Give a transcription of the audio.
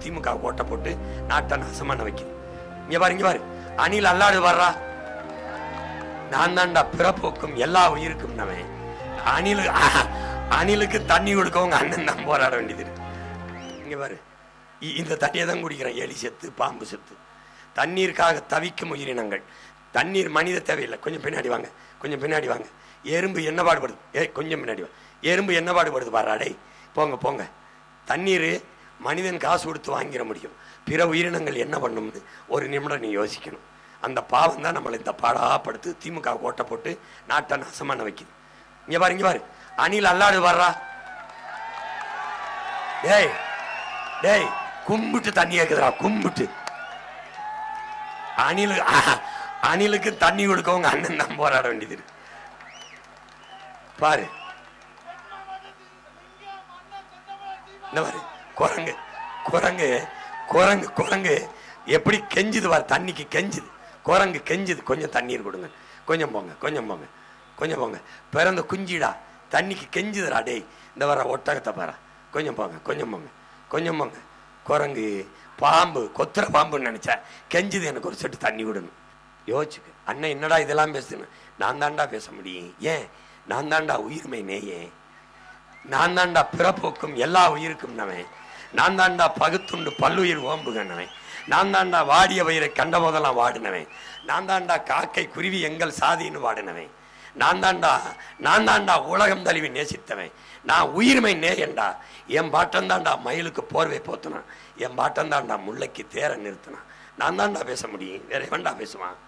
திமுக ஓட்ட போட்டு நாட்டை நாசமான வைக்குது. இங்க பாரு அணில் அல்லாடு வர்றா. நான் தாண்டா பிறப்போக்கும் எல்லா உயிருக்கும் நவன். அணிலுக்கு தண்ணி கொடுக்கவங்க அண்ணன் தான் போராட வேண்டியது. இங்க பாரு, இந்த தண்ணியை தான் குடிக்கிறேன். எலி செத்து, பாம்பு செத்து. தண்ணீருக்காக தவிக்கும் உயிரினங்கள். தண்ணீர் மனித தேவையில்லை. கொஞ்சம் பின்னாடி வாங்க, கொஞ்சம் பின்னாடி வாங்க. எறும்பு என்ன பாடுபடுது? கொஞ்சம் பின்னாடி வாங்க. எறும்பு என்ன பாடுபடுது பாராடே. போங்க போங்க. தண்ணீர் மனிதன் காசு கொடுத்து வாங்கிட முடியும். பிற உயிரினங்கள் என்ன பண்ணும்னு ஒரு நிமிடம் நீ யோசிக்கணும். அந்த பாவம் தான் நம்மளை இந்த பாடாப்படுத்து திமுக ஓட்ட போட்டு நாட்டை நாசமான வைக்குது. இங்க பாரு அணில் அல்லாடு வர்றா. டேய் டேய் கும்பிட்டு தண்ணி கேக்குதுடா, கும்பிட்டு. அணிலுக்கு தண்ணி கொடுக்கவங்க அண்ணன் தான் போராட வேண்டியது. பாரு குரங்கு குரங்கு குரங்கு குரங்கு எப்படி கெஞ்சுது பாரு, தண்ணிக்கு கெஞ்சுது. குரங்கு கெஞ்சுது, கொஞ்சம் தண்ணீர் கொடுங்க, கொஞ்சம் போங்க, கொஞ்சம் போங்க, கொஞ்சம் போங்க. பிறந்த குஞ்சிடா தண்ணிக்கு கெஞ்சுதுடா. டேய் இந்த வர ஒட்டகத்தை பாரு, கொஞ்சம் போங்க, கொஞ்சம் போங்க, கொஞ்சம் போங்க. குரங்கு பாம்பு, கொத்துற பாம்புன்னு நினைச்சா கெஞ்சுது, எனக்கு ஒரு செட்டு தண்ணி விடணும். யோசிச்சுக்கு. அண்ணன் என்னடா இதெல்லாம் பேசுன்னு. நான் தாண்டா பேச முடியும். ஏன்? நான் தாண்டா உயிர்மை நேயே. நான் தாண்டா பிறப்போக்கும் எல்லா உயிருக்கும் நவன். நான் தாண்டா பகுத்துண்டு பல்லுயிர் ஓம்புகனவன். நான் தாண்டா வாடிய வயிறை கண்ட போதெல்லாம் வாடினவன். நான் தாண்டா காக்கை குருவி எங்கள் சாதின்னு வாடினவன். நான் தாண்டா உலகம் தழுவி நேசித்தவன். நான் உயிர்மை நேயண்டா. என் பாட்டம் தாண்டா மயிலுக்கு போர்வை போத்தினான். என் பாட்டம் தாண்டா முல்லைக்கு தேர நிறுத்தினான். நான் தாண்டா பேச முடியும். வேற எவன்டா பேசுவான்?